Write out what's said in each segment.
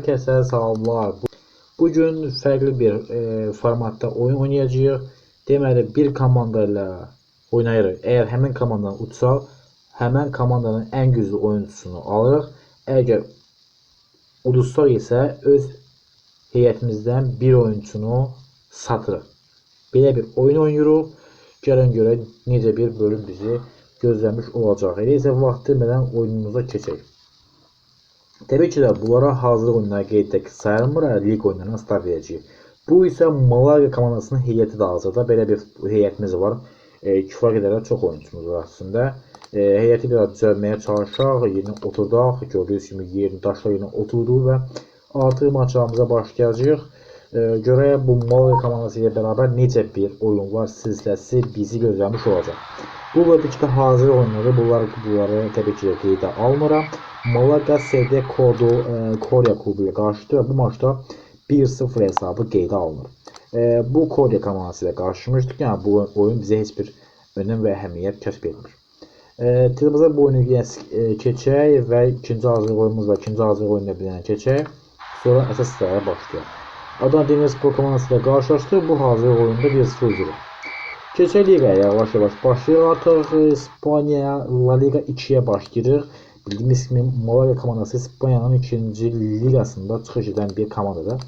Herkese selamlar. Bugün fərqli bir formatda oyun oynayacağıq. Deməli, bir komanda ilə oynayırıq. Əgər həmin komandanı utsaq, həmin komandanın ən güclü oyuncusunu alırıq. Əgər udursaq isə öz heyətimizdən bir oyuncusunu satırıq. Belə bir oyun oynayırıq. Gəlin görək necə bir bölüm bizi gözləmiş olacaq. Elə isə vaxt itirmədən oyunumuza keçək. Təbii ki də bunlara hazır oyunlar qeyddə sayılmır, lig oyunlarına start verəcəyik. Bu isə Malaga komandasının heyəti də hazırda. Belə bir heyətimiz var. Kifayət qədər çox oyuncumuz var aslında. Heyəti biraz düzəltməyə çalışaq, yerinə oturdaq. Gördüyünüz kimi yerini daşla yerinə oturdu və artıq maçlarımıza başlayacağıq. Görək bu Malaga komandası ilə bərabər necə bir oyun var silsiləsi bizi gözləmiş olacaq. Bu tabii ki də hazır oyunları, bunları təbii ki də qeydə almıram. Malaga SD Korea klubu ilə qarşıdır və bu maçda 1-0 hesabı qeydə alınır. Bu Korea komandası ilə qarşılaşmışdıq, yəni bu oyun bizə heç bir önəm və əhəmiyyət kəsb etmir. Televizor bu oyunu keçək və ikinci hazırlıq oyunumuz və ikinci hazırlıq oyununa bir dənə keçək. Sonra əsas sıraya başlayaq. Adana Demirspor komandası ilə qarşılaşdıq, bu hazırlıq oyunda 1-0 üzrə. Keçək Ligaya yavaş-yavaş başlayırıq. Artıq İspaniya La Liga 2-yə başlayırıq. Bildiyimiz kimi Malaga komandası İspaniyanın 2-ci ligasında çıxış edən bir komandadır.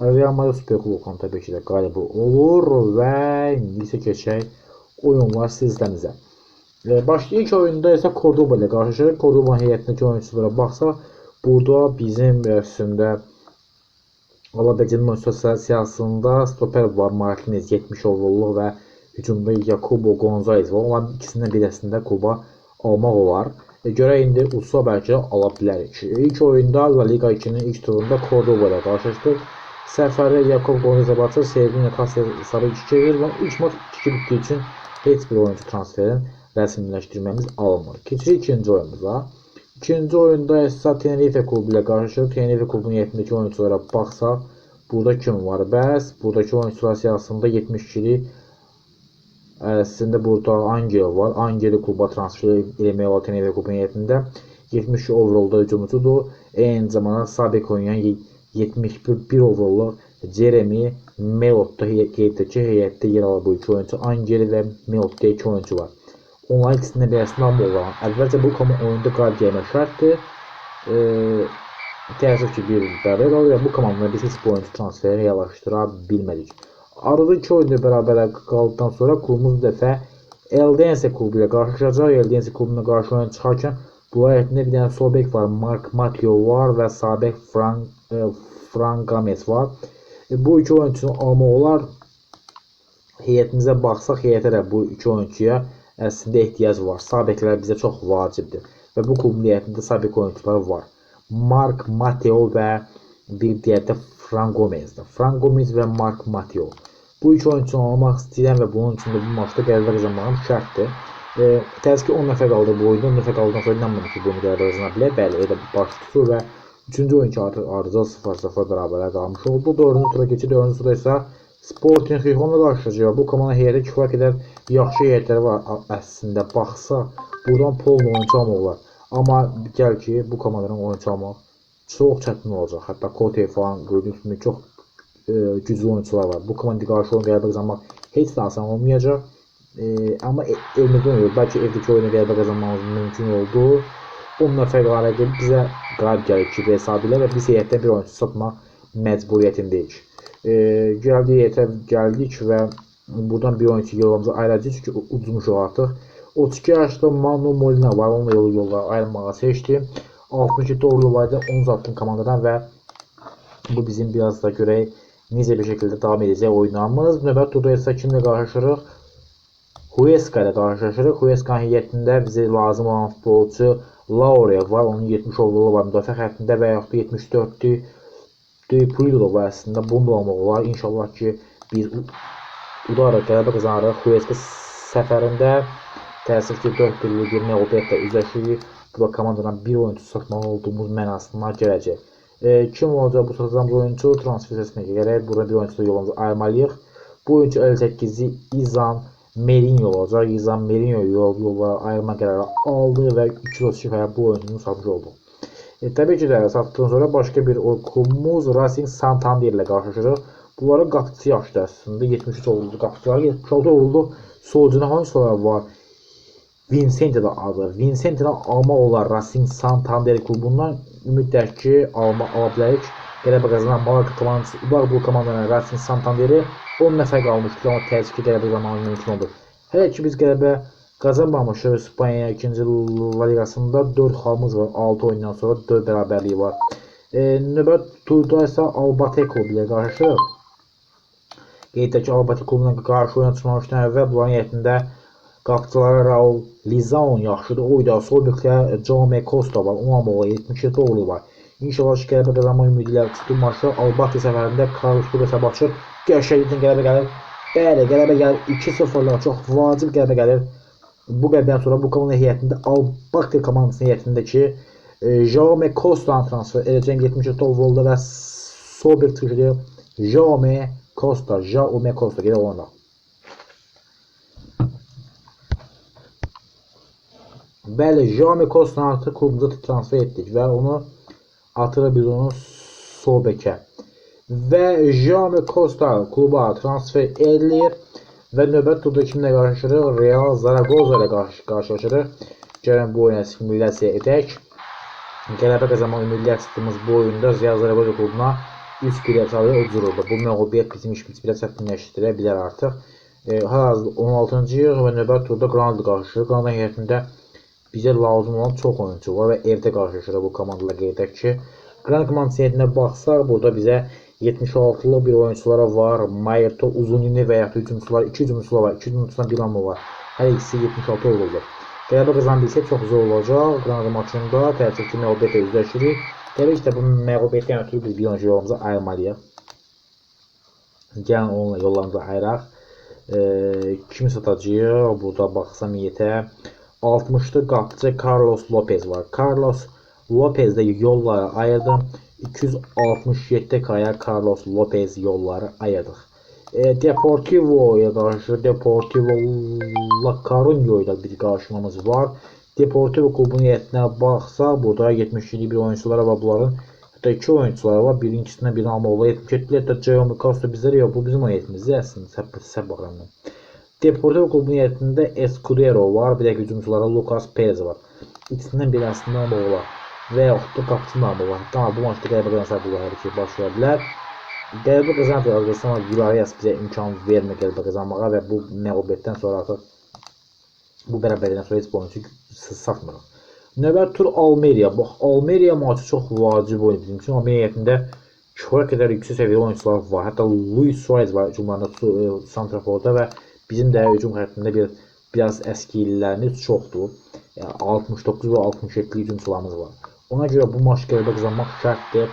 Real Madrid Super Kubokunun təbii ki də qalibi olur və indi isə keçək oyunlar silsiləmizə. İlk oyunda isə Cordoba ilə qarşılaşırıq. Cordobanın heyətindəki oyunçulara baxsaq, burada bizim əslində alabiləcəyimiz oyunçular siyasında stoper var, Martinez 70 overallıq və hücumda Jacobo Gonzalez var. Onların ikisindən birəsində kluba almaq olar. Görək indi udsa bəlkə ala bilərik. İlk oyunda La Liga 2-nin ilk turunda Cordoba ilə qarşılaşdıq. Səfərdə Jacob Gonzalez batır, Sevilla Kasya sarı 2 verir və ilk maç 2 bitdiyi üçün heç bir oyuncu transferin rəsmiləşdirməmiz alınmır. Keçirik ikinci oyunumuza. İkinci oyunda isə Tenerife klubu ilə qarşılaşırıq. Tenerife klubunun heyətindəki oyunculara baxsaq, burada kim var? Bəs buradakı oyuncular siyasında 72'li əslində burada Angel var. Angel'i kluba transfer eləmək olar Tenerife klubunun heyətində. 70 overallda hücumçudur. Eyni zamanda sabit oynayan 71 overallıq Jeremy Melot'da qeyddəki heyətdə yer alır bu iki oyuncu. Angel və Melot'da iki oyuncu var. Onların ikisindən birəsində alma olan. Əvvəlcə bu komanda qalib gəlmək şərtdir. Təəssüf ki, bir bərabər qalır və bu komandada biz heç bu oyuncu transferi reallaşdıra bilmədik. Arada iki oyunda bərabər qaldıqdan sonra klubumuz bu dəfə Eldense klubu ilə qarşılaşacaq. Eldense klubuna qarşı oyuna çıxarkən bunlar heyətində bir dənə sol bek var, Mark Mateo var və sağ bek Fran Games var. Bu iki oyunçunu almaq olar. Heyətimizə baxsaq, heyətə də bu iki oyuncuya əslində ehtiyac var. Sağ beklər bizə çox vacibdir və bu klubun heyətində sağ bek oyuncuları var. Mark Mateo və bir digər də Fran Gomez'dir. Fran Gomez və Mark Mateo. Bu iki oyuncunu almaq istəyirəm və bunun üçün də bu maçda qələbə qazanmağım şərtdir. Təəssüf ki 10 nəfər qaldı bu oyunda. 10 nəfər qaldıqdan sonra inanmıram ki, bunu qələbə qazana bilər. Bəli, elə baş tutur və 3-cü oyuncu arıza 0-0 bərabərə qalmış oldu. 4-cü tura keçir. 4-cü turda isə Sporting Gijon'la qarşılaşacaq. Bu komanda heyəti kifayət qədər yaxşı heyətləri var əslində. Baxsa, buradan Polno oyuncu almaq olar. Amma gəl ki, bu komandanın oyuncu almaq çox çətin olacaq. Hətta Kote falan gördüyünüz kimi çox güclü oyuncular var. Bu komandaya qarşı oyun qələbə qazanmaq heç də asan olmayacaq. Amma evimizdə oynayır. Bəlkə evdəki oyunu qələbə qazanmamız mümkün oldu. 10 nəfər qalib bizə qalib gəlir ki, hesab ilə və biz heyətdən bir oyuncu satmaq məcburiyyətindəyik. Gəldik və buradan bir oyuncu yolumuza ayıracağıq çünki udmuşuq artıq. 32 yaşlı Manu Molina var, onunla yollar ayrılmağa seçdi. 67 overall'da 10 zatlın komandadan və bu bizim biraz da görək necə bir şəkildə davam edəcək oynamız. Növbəti turda isə kimlə qarşılaşırıq? Huesca ilə qarşılaşırıq. Huesca'nın heyətində bizə lazım olan futbolçu Laurea var. Onun 70 overall'ı var müdafiə xəttində və yaxud da 74'lü Pulido var əslində. Bunu da almaq olar. İnşallah ki biz udaraq qələbə qazanarıq. Huesca səfərində təəssüf ki 4-1'lik bir məğlubiyyətlə üzləşirik. Bu da komandadan bir oyuncu satmalı olduğumuz mənasına gələcək. Kim olacaq bu satacağımız oyuncu? Transfer səsine gələrək burada bir oyuncu yolumuzu ayırmalıyıq. Bu oyuncu 58'i İzan Merinho olacaq. İzan Merinho yollara ayırma qərarı aldı və 232 bu oyuncunu satmış oldu. Təbii ki də satdıqdan sonra başqa bir klubumuz Racing Santander ilə qarşılaşırıq. Bunların qapıçısı yaşlı əslində 73 uğurlu qapıçılar, 76 uğurlu solcuda hangiləri var? Vincente də adı. Vincente almaq olar Racing Santander klubundan ümidlər ki, ala bilərik. Qələbə qazanan Malaga komandası, bu komandanın Racing Santanderi 10 nəfər qalmışdır, amma təəssüf ki, qələbə qazanmaq mümkün olur. Hələ ki biz qələbə qazanmamışıq. İspanya 2-ci La Liqasında 4 xalımız var. 6 oyundan sonra 4 bərabərliyi var. Növbəti turda isə Albacete klubu ilə qarşılaşırıq. Qeyd edək ki, Albacete klubuna qarşı oyuna çıxmamışdan əvvəl bunların heyətində qapıçıları Raul Lizaon yaxşıdır. Oyda sol bekdə Jaume Costa var. Onun amma 77 uğurlu var. İnşallah ki, qələbə qazanma ümidi ilə çıxdığım maçda Albacete səfərində Carlos Pires hesab açır. Qəşənglikdən qələbə gəlir. Bəli, qələbə gəlir. 2-0-la çox vacib qələbə gəlir. Bu qələbədən sonra bu komanda heyətində Albacete komandasının heyətindəki Jaume Costa'nı transfer edəcək 77 uğurlu və sol bek çıxışı Jaume Costa. Gedək ona. Bəli, Jaume Costa'nı artıq klubumuza transfer etdik və onu atırıq biz onu sol bekə. Və Jaume Costa kluba transfer edilir və növbəti turda kimlə qarşılaşırıq? Real Zaragoza ilə qarşılaşırıq. Gəlin bu oyuna simülyasiya edək. Qələbə qazanmaq ümidlə çıxdığımız bu oyunda Real Zaragoza klubuna 3-1 çalır, o cürürdür. Bu məğlubiyyət bizim işimizi biraz çətinləşdirə bilər artıq. Hal-hazırda 16-cıyıq və növbəti turda Granada qarşılaşırıq. Granada heyətində bizə lazım olan çox oyuncu var və evdə qarşılaşırıq bu komandayla. Qeyd edək ki, Granada komandasının heyətinə baxsaq, burada bizə 76'lı bir oyunculara var. Mayerto, Uzunini və ya hücumçular, 2 hücumçular var. 2 hücumçudan bir amma var. Hər ikisi 76 uğurludur. Qələbə qazanbilsə çox zor olacaq. Granada maçında təəssüf ki, məğlubiyyətlə üzləşirik. Təbii ki, bu məğlubiyyətdən ötürü biz bir oyuncu yolumuza ayırmalıyıq. Gəlin onunla yollarımıza ayıraq. Kimi satacağıq? Burada baxsam yetə. 60'da qapıcı Carlos Lopez var. Carlos Lopez'de yolları ayırdım. 267 kaya Carlos Lopez yolları ayırdık. Deportivo'ya karşı Deportivo La Coruña ile bir karşılamamız var. Deportivo klubunun heyətinə baxsa, burada 77 bir oyuncuları var bunların. Hatta 2 oyuncuları var. Birincisindən birini almaq olar. 77 ilə də Jaume Costa bizlər yox. Bu bizim heyətimizdir əslində. Səb baxıram. Deportivo klubunun heyətində Escudero var. Bir də hücumçulara Lucas Perez var. İkisindən biri əslində almaq olar. Və yaxud da qapıçının almaq olar. Tamam, bu maçda qələbə qazansa bu hər iki baş verə bilər. Qələbə qazansa Arsenal Villarreal bizə imkan vermir qələbə qazanmağa və bu məğlubiyyətdən sonra artıq bu bərabərlikdən sonra heç bu oyuncu satmırıq. Növbəti tur Almeria. Bax, Almeria maçı çox vacib oyun bizim üçün. Almeria heyətində kifayət qədər yüksək səviyyəli oyuncular var. Hətta Luis Suarez var hücumlarında santraforda və bizim də hücum xəttində biraz əski illərimiz çoxdur. Yəni 69 və 67 hücumçularımız var. Ona görə bu maç qələbə qazanmaq şərtdir.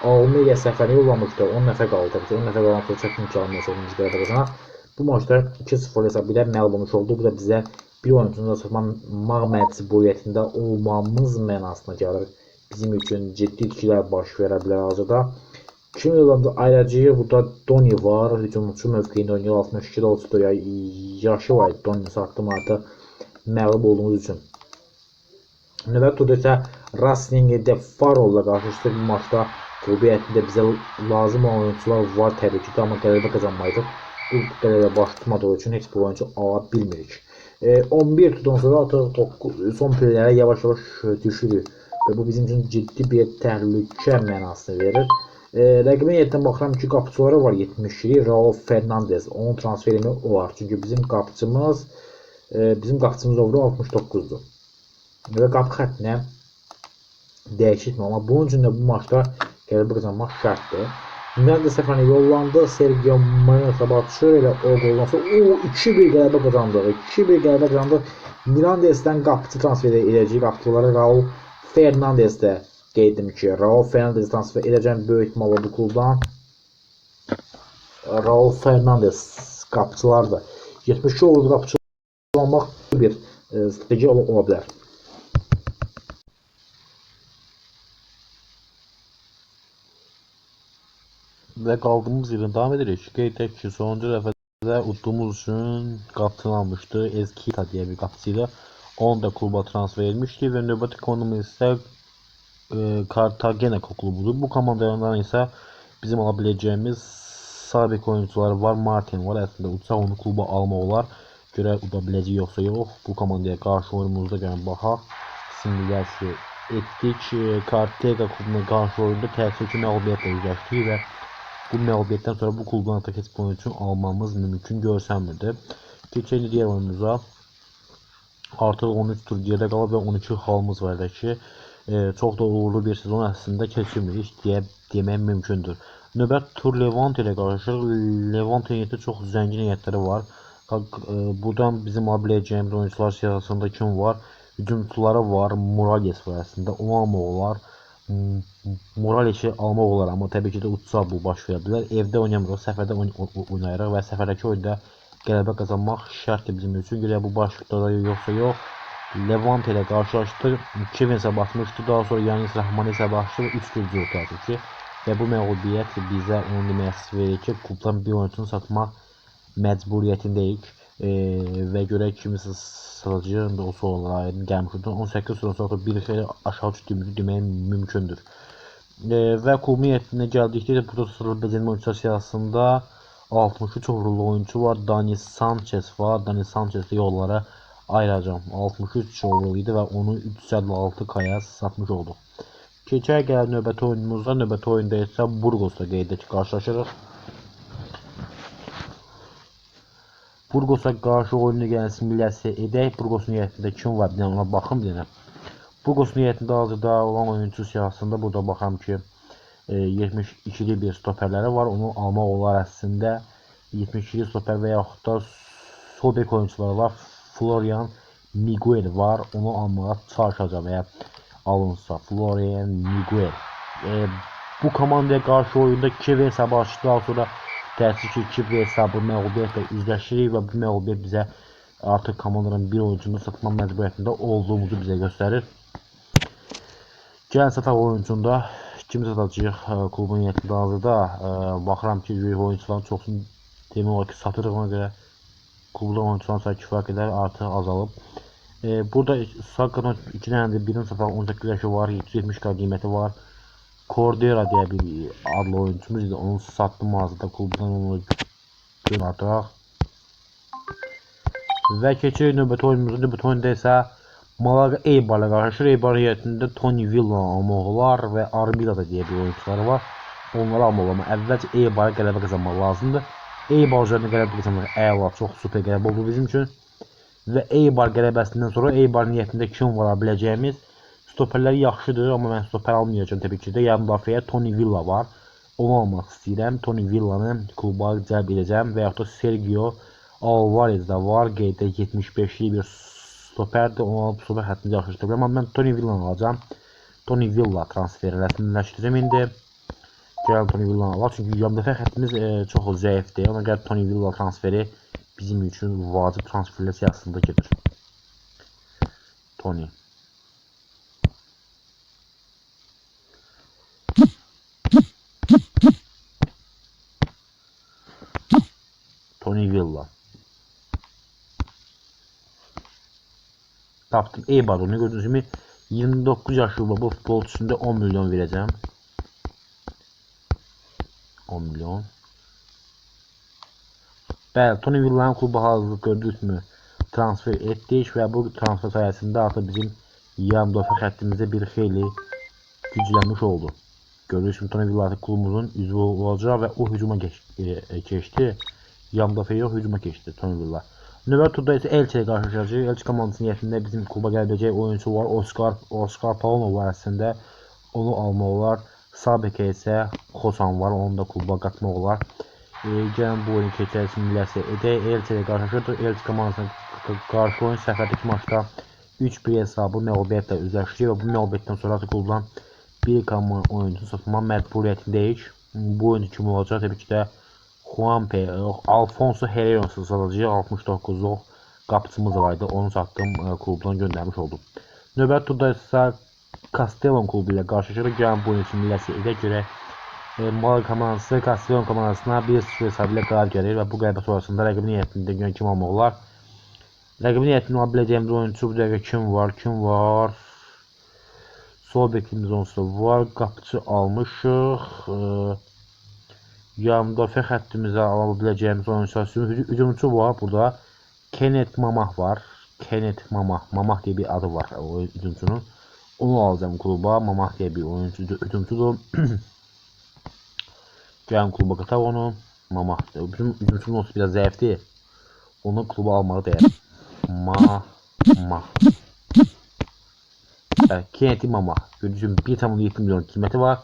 Almeria səfərinə yollamışdı. 10 nəfər qaldı. 10 nəfər qalan sonra çətin imkanı olmuş qələbə qazanaq. Bu maçda 2-0 hesab ilə məğlub olmuş oldu. Bu da bizə bir oyuncunun da satmaq məcburiyyətində olmamız mənasına gəlir. Bizim üçün ciddi itkilər baş verə bilər hazırda. Kim yollarında ayrıcı burada Doni var. Hücumçu mövqeyində oynayır. 62 dolçudur. Yaşı var. Doni satdım artıq məğlub olduğumuz üçün. Növbəti turda isə Racing de Farolla qarşılaşdıq bu maçda. Klubu heyətində bizə lazım olan oyuncular var təbii ki, amma qələbə qazanmaydıq. Bu qələbə baş tutmadığı üçün heç bir oyuncu ala bilmirik. 11 turdan sonra artıq son pillələrə yavaş-yavaş düşürük və bu bizim üçün ciddi bir təhlükə mənasını verir. Rəqibin heyətindən baxıram ki, qapıçıları var 72, Raul Fernandez. Onun transferini olar. Çünki bizim qapıçımız uğru 69'dur. Və qapı xəttinə dəyişikmi, amma bunun üçün də bu maçda qələbə qazanmaq şərtdir. Miranda səfərinə yollandı. Sergio Moreno Batşır ilə o qoldan sonra 2-1 qələbə qazandıq. 2-1 qələbə qazandıq. Mirandes'dən qapıçı transfer edəcək. Qapıçıları Raul Fernandez də qeyd edim ki, Raul Fernandez transfer edəcəm böyük ihtimalle bu klubdan. Raul Fernandez qapıçılardır. 72 uğurlu qapıçı olmaq bir strateji ola bilər. Və qaldığımız yerdən davam edirik. Qeyd edək ki, sonuncu dəfədə udduğumuz üçün qapıçını almışdı. Ezquita deyə bir qapıçı ilə. Onu da kluba transfer etmişdi və növbəti konumuz isə Cartagena klubudur. Bu komandalardan ise bizim alabileceğimiz sabit oyuncular var. Martin var. Əslində uçsa onu kluba almaq olar. Görə uda biləcək yoxsa yox. Bu komandaya qarşı oyunumuzda gəlin baxaq. Simülyasiya etdik. Cartagena klubuna qarşı oyunda təəssüf ki məğlubiyyətlə üzləşdik və bu məğlubiyyətdən sonra bu klubdan artıq heç oyuncu üçün almamız mümkün görsənmirdi. Keçək digər oyunumuza. Artıq 13 tur geride qalıb və 12 halımız var ki, çox da uğurlu bir sezon əslində keçirmirik demək mümkündür. Növbət tur Levante ilə qarşılaşır. Levante heyəti çox zəngin heyətləri var. Buradan bizim alabiləcəyimiz oyuncular siyasətində kim var? Hücumçuları var. Morales var əslində. Onu almaq olar. Morales'i almaq olar, amma təbii ki də uçsa bu baş verə bilər. Evdə oynamırıq, səfərdə oynayırıq və səfərdəki oyunda qələbə qazanmaq şərtdir bizim üçün. Görə bu başlıqda yoxsa yox. Levante ilə qarşılaşdı. Kevin basmışdı. Daha sonra Yanis Rahmani basmışdı və 3 gol gördü ki. Və bu məğlubiyyət bizə onu demək verir ki, klubdan bir oyuncunu satmaq məcburiyyətindəyik. Və görək kimi satacağıq da o sonralardan gəlmişdir. 18 sonra bir xeyli aşağı düşdüyümüzü demək mümkündür. Və klubun heyətinə gəldikdə burada sıralama becərmə oyuncular siyasətində 63 uğurlu oyuncu var. Dani Sanchez var. Dani Sanchez'i yollara ayıracağım. 63 uğurlu idi və onu 356 kaya satmış olduq. Keçək gəlir növbəti oyunumuzda. Növbəti oyunda isə Burgosla qeydəki qarşılaşırıq. Burgos'a qarşı oyunu gələn simülyasiya edək. Burgos'un heyətində kim var? Bir dənə ona baxım bir dənə. Burgos'un heyətində hazırda olan oyuncu siyasətində burada baxam ki 72'li bir stoperləri var. Onu almaq olar əslində. 72'li stoper və yaxud da sol bek oyuncuları var. Florian Miguel var. Onu almağa çalışacağım eğer alınsa. Florian Miguel. Bu komandaya qarşı oyunda 2 hesabı açdıqdan sonra təəssüf ki 2 hesabı məğlubiyyətlə üzləşirik və bu məğlubiyyət bizə artıq komandanın bir oyuncunu satma məcburiyyətində olduğumuzu bizə göstərir. Gəlin sataq oyuncunda kimi satacağıq klubun heyətində hazırda. Baxıram ki oyuncuların çoxunu demək olar ki satırıq, ona görə klubda oyuncuların sayı kifayət qədər artıq azalıb. Burada Saka'nın 2 dənədir, birinin sataq 18 yaşı var, 770k qiyməti var. Cordera diye bir adlı oyuncumuz idi. Onu sattım hazırda klubdan, onu artıq. Və keçirik növbəti oyunumuzda. Növbəti oyunda isə Malaga Eibar'la qarşılaşır. Eibar heyətində Tony Villa almaq olar və Armida da diye bir oyuncuları var. Onları almaq olar. Əvvəlcə Eibar'a qələbə qazanmaq lazımdır. Eibar üzərində qələbə qazanmaq əla, çox super qələbə oldu bizim üçün. Və Eibar qələbəsindən sonra Eibar heyətində kim var biləcəyimiz stoperləri yaxşıdır, amma mən stoper almayacağım təbii ki də. Yan müdafiəyə Tony Villa var. Onu almaq istəyirəm. Tony Villa'nı kluba cəlb edəcəm və yaxud da Sergio Alvarez də var. Qeyddə 75'li bir stoperdir. Onu alıb stoper həttini yaxşılaşdıracağam. Amma mən Tony Villa'nı alacağım. Tony Villa transferi rəsmiləşdirəcəm indi. Gəlin Tony Villa'nı alaq. Çünki yan müdafiə xəttimiz çox zəifdir. Ona görə Tony Villa transferi bizim üçün vacib transferlər siyasətində gedir. Tony. Tony Villa. Tapdım. Eibar onu gördüğünüz gibi 29 yaşlı bu futbolcu üçün də 10 milyon verəcəm. 10 milyon. Bəli, Tony Villa'nın klubu hazırlıq gördünüz mü? Transfer etdik və bu transfer sayəsində artıq bizim yan müdafiə xəttimizdə bir xeyli güclənmiş oldu. Gördüyünüz kimi Tony Villa artıq klubumuzun üzvü olacaq və o hücuma keçdi. Yan müdafiə yox, hücuma keçdi Tony Villa. Növbəti turda isə Elche ilə qarşılaşacağıq. Elche komandasının heyətində bizim kluba gələ biləcək oyuncu var. Oscar Paulo var əslində. Onu almaq olar. Sabekə isə Xosan var. Onu da kluba qatmaq olar. Gəlin bu oyunu keçək, simülyasiya edək. Elche ilə qarşılaşacaq. Elche komandasına qarşı oyun səfərdəki maçda 3-1 hesabı məğlubiyyətlə üzləşdi və bu məğlubiyyətdən sonra artıq klubdan bir oyuncu satma məcburiyyətindəyik. Bu oyuncu kim olacaq? Təbii ki də Alfonso Herrera satacağıq. 69'luq qapıcımız vardı. Onu satdım, klubdan göndərmiş oldum. Növbəti turda isə Castellon klubu ilə qarşılaşırıq. Gəlin bu oyunu simülyasiya edək, görək. Malaga komandası Castellon komandasına 1-0 hesabı ilə qalib gəlir və bu qələbə sonrasında rəqibin heyətində görən kim almaq olar? Rəqibin heyətində ala biləcəyimiz oyuncu bu dəqiqə kim var? Sol bekimiz onsuz da var. Qapıçı almışıq. Yanımdafə xəttimizə ala biləcəyimiz oyuncular hücumçu var burada. Kenneth Mamah var. Kenneth Mamah. Mamah diye bir adı var o hücumçunun. Onu alacağım kluba. Mamah diye bir oyuncu hücumçudur. Gəlin kluba qataq onu. Mamah. Bizim hücumçunun olsa biraz zəifdir. Onu kluba almağı dəyər. Mamah. Evet, Kenneth Mamah. Gördüğünüz 1,7 milyon kıymeti var.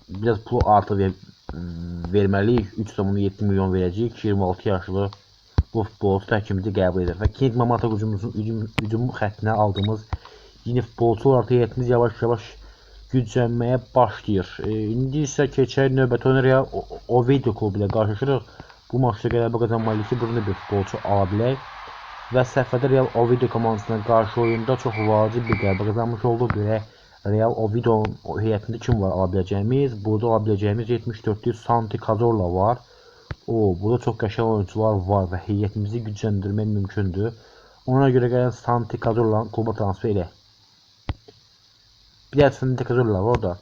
Biraz pul artı verməliyik. 3,7 milyon verəcəyik. 26 yaşlı bu futbolçu təkimizi qəbul edir. Və Kenneth Mamah hücum xəttinə aldığımız yeni futbolçu olaraq heyətimiz yavaş-yavaş güclənməyə başlayır. İndi isə keçək növbəti oyuna Real Oviedo klubu ilə qarşılaşırıq. Bu maçda qələbə qazanmalıyıq ki, burada bir futbolçu ala bilək. Və səfərdə Real Oviedo komandasına qarşı oyunda çox vacib bir qələbə qazanmış olduq. Görək Real Oviedo heyətində kim var ala biləcəyimiz? Burada ala biləcəyimiz 74'lük Santi Cazorla var. Burada çox qəşəng oyuncular var və heyətimizi gücləndirmək mümkündür. Ona görə gələn Santi Cazorla kluba transfer edək. Bir də Santi Cazorla var orada.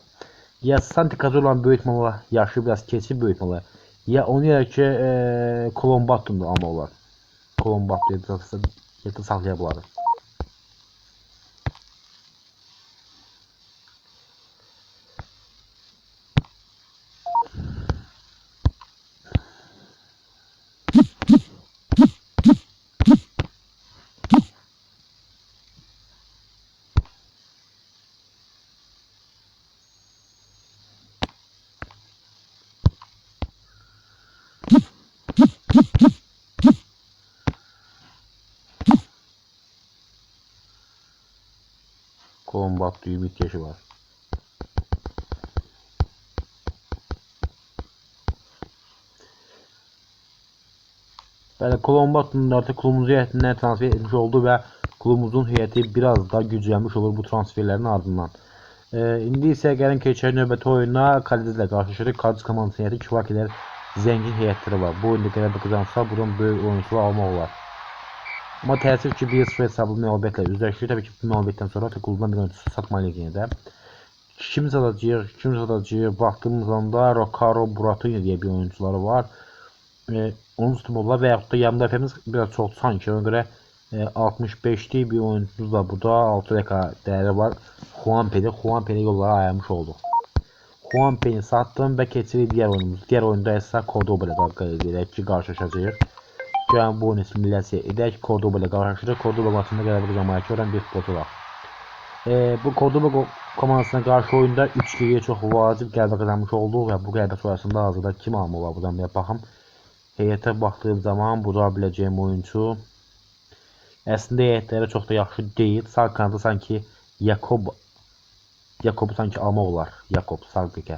Ya Santi Cazorla böyütməli, yaşı biraz keçib böyütməli. Ya onu yerə ki Colombatto'nu almaq olar. Colombatto'yu da saxlaya bilərik. Colombatto'yu ümit yaşı var. Bəli, Colombatto'nun artıq klubumuzun heyətindən transfer etmiş oldu və klubumuzun heyəti biraz da güclənmiş olur bu transferlərin ardından. İndi isə gəlin keçək növbəti oyuna Kadiz ilə qarşılaşırıq. Kadiz komandasının heyəti kifayət qədər zəngin heyətləri var. Bu oyunda qələbə qazansa buradan böyük oyuncular almaq olar. Amma təəssüf ki 1-0 hesablı məğlubiyyətlə üzləşir. Təbii ki bu məğlubiyyətdən sonra klubdan bir oyuncusu satmalıyıq yenə də. Kim satacağıq? Baxdığımız anda Rocaro Buratinho diye bir oyuncuları var. Onun tutmalılar və yaxud da yanında efemiz biraz çox sanki ona görə 65'li bir oyuncumuz da burada 6 reka değeri var. Juanpe'ni yollara ayırmış oldu. Juanpe'ni sattım və keçirik diğer oyunumuz. Diğer oyunda ise Cordoba ile qarşılaşacağıq. Gəlin bu oyunu simülyasiya edək. Cordoba ilə qarşılaşırıq. Cordoba maçında qələbə qazanmaya çalışan bir futbolcu var. Bu Cordoba komandasına qarşı oyunda 3-2'ye çox vacib qələbə qazanmış oldu və bu qələbə sonrasında hazırda kim almaq var buradan bir baxım. Heyətə baxdığım zaman burada biləcəyim oyuncu əslində heyətləri çox da yaxşı deyil. Sağ kanada sanki Jakobu sanki almaq olar. Jakob sağ bekə.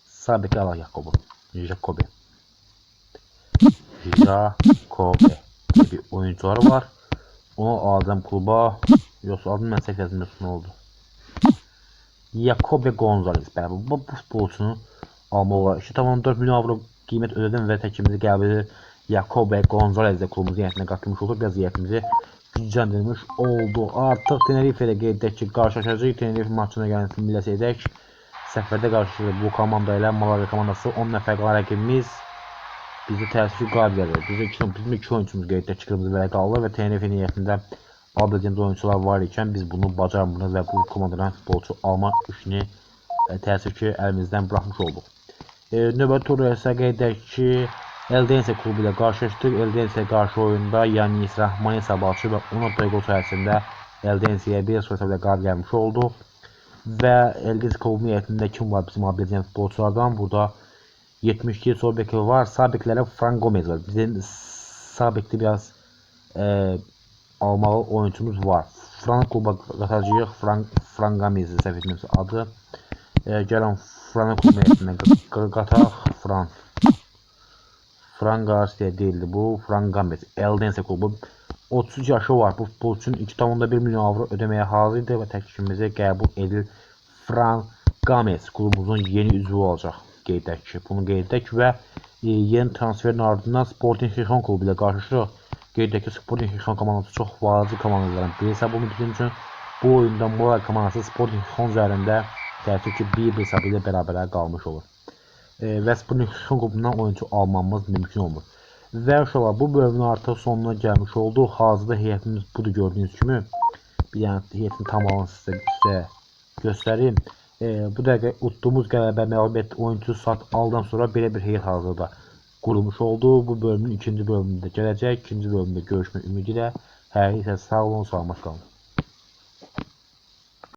Sağ bekə alaq Jakobu. Jakobe bir oyuncuları var. Onu alacağım kluba. Yoxsa adını mən səhv yazmıyorsun oldu. Jakobe Gonzalez. Bu futbolçunu almaq olar. 2,4 milyon avro qiymət ödədim və təkimizi qəbul edir. Jakobe Gonzalez də klubumuzun heyətinə qatılmış oldu. Biraz heyətimizi gücləndirmiş oldu. Artıq Tenerife ilə qeyd edək ki, qarşılaşacağıq. Tenerife maçına gəlin simülyasiya edək. Səfərdə qarşılaşacağıq bu komanda ilə Malaga komandası 10 nəfər qalan rəqibimiz bizi təəssüf qalib gəlir. Bizim iki oyuncumuz qeyd edək ki, qırmızı vərəq alır və Tenerife'nin heyətində alabiləcəyimiz oyuncular var ikən biz bunu bacarmırıq və bu komandadan futbolçu alma işini təəssüf ki əlimizdən buraxmış olduq. Növbəti turda isə qeyd edək ki, Eldense klubu ilə qarşılaşdıq. Eldense qarşı oyunda Yanis Rahmani sabahçı və 10 gol sayəsində Eldense'yə 1-0 ilə qalib gəlmiş oldu. Və Eldense klubunun heyətində kim var bizim alabiləcəyimiz futbolçulardan? Burada 72 sol beki var. Sağ beklərə Fran Gomez var. Bizim sağ bekdə biraz almalı oyuncumuz var. Fran kluba qatacağıq. Fran Gomez'in səhv etmirəmsə adı. Gəlin Fran'ın klubu heyətindən qataq. Fran Garcia değildi bu. Fran Gomez. Eldense klubu. 33 yaşı var. Bu futbolçunun 2,1 milyon avro ödəməyə hazırdır və təklifimizi qəbul edilir. Fran Gomez klubumuzun yeni üzvü olacaq. Qeyd edək ki, bunu qeyd edək və yeni transferin ardından Sporting Gijón klubu ilə qarşılaşırıq. Qeydəki Sporting Lissabon komandası çox vacib komandalardan biri hesab olunur bizim üçün. Bu oyunda Moral komandası Sporting Lissabon üzərində təəssüf ki 1 hesabı ilə bərabərə qalmış olur. Və Sporting Lissabon qrupundan oyuncu almamız mümkün olmur. Və uşaqlar, bu bölümün artıq sonuna gəlmiş oldu. Hazırda heyətimiz budur gördüyünüz kimi. Bir yəni heyətin tamamını sizə göstəreyim. Bu dəqiqə utduğumuz qələbə məğlubiyyət oyuncu sat aldan sonra belə bir heyət hazırda qurulmuş oldu. Bu bölümün ikinci bölümündə gələcək. İkinci bölümdə görüşmək ümidi ilə. Hər isə sağ olun, salamat qalın.